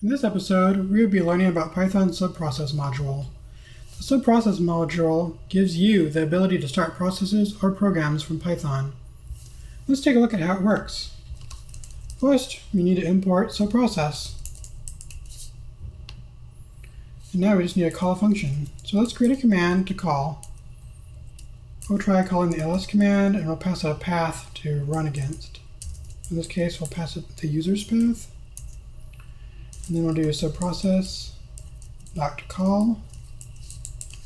In this episode, we will be learning about Python's subprocess module. The subprocess module gives you the ability to start processes or programs from Python. Let's take a look at how it works. First, we need to import subprocess. And now we just need to call a function. So let's create a command to call. We'll try calling the ls command, and we'll pass it a path to run against. In this case, we'll pass it the user's path. And then we'll do a subprocess dot call,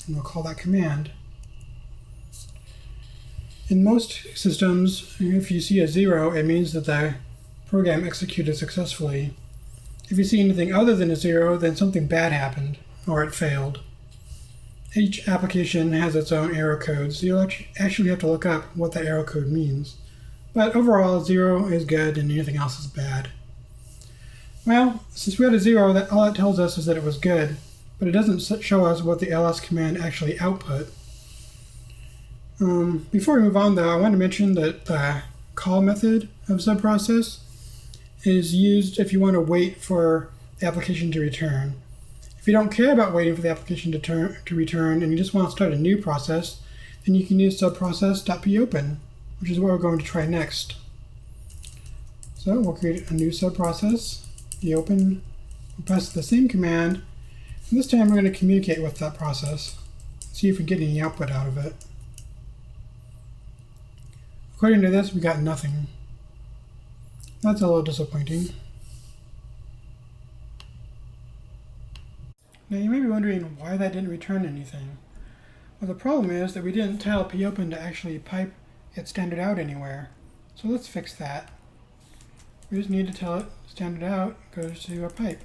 and we'll call that command. In most systems, if you see a 0, it means that the program executed successfully. If you see anything other than a 0, then something bad happened, or it failed. Each application has its own error code, so you'll actually have to look up what that error code means. But overall, 0 is good and anything else is bad. Well, since we had a 0, all that tells us is that it was good, but it doesn't show us what the ls command actually output. Before we move on, though, I want to mention that the call method of subprocess is used if you want to wait for the application to return. If you don't care about waiting for the application to return and you just want to start a new process, then you can use subprocess.popen, which is what we're going to try next. So we'll create a new subprocess. Open, we'll press the same command, and this time we're going to communicate with that process, see if we get any output out of it. According to this, we got nothing. That's a little disappointing. Now you may be wondering why that didn't return anything. Well, the problem is that we didn't tell popen to actually pipe its standard out anywhere. So let's fix that. We just need to tell it standard out goes to a pipe.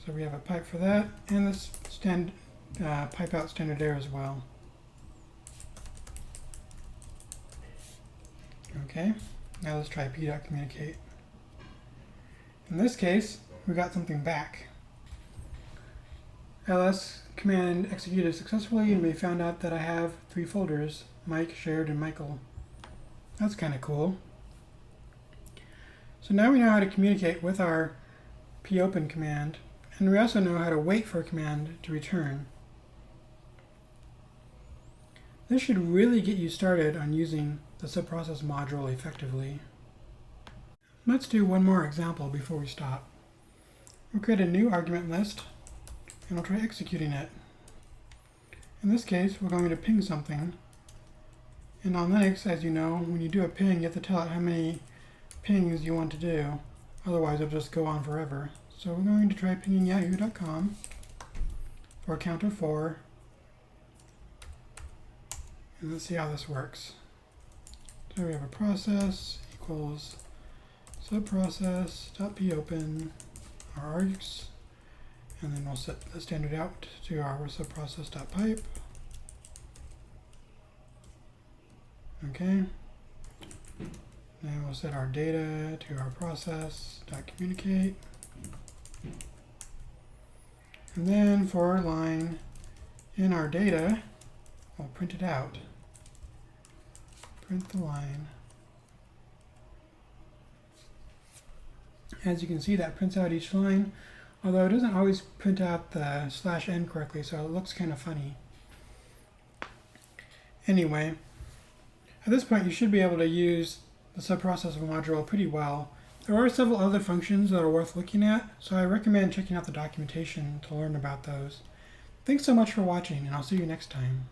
So we have a pipe for that, and this pipe out standard error as well. Okay, now let's try p.communicate. In this case, we got something back. ls command executed successfully, and we found out that I have 3 folders, Mike, Shared, and Michael. That's kind of cool. So now we know how to communicate with our popen command, and we also know how to wait for a command to return. This should really get you started on using the subprocess module effectively. Let's do one more example before we stop. We'll create a new argument list, and we'll try executing it. In this case, we're going to ping something. And on Linux, as you know, when you do a ping, you have to tell it how many pings you want to do. Otherwise, it'll just go on forever. So we're going to try pinging yahoo.com for a count of 4. And let's see how this works. So we have a process equals subprocess.popen, our args, and then we'll set the standard out to our subprocess.pipe. Okay. Then we'll set our data to our process.communicate. And then for our line in our data, we'll print it out. Print the line. As you can see, that prints out each line, although it doesn't always print out the /n correctly, so it looks kind of funny. Anyway, at this point you should be able to use the subprocess module pretty well. There are several other functions that are worth looking at, so I recommend checking out the documentation to learn about those. Thanks so much for watching, and I'll see you next time.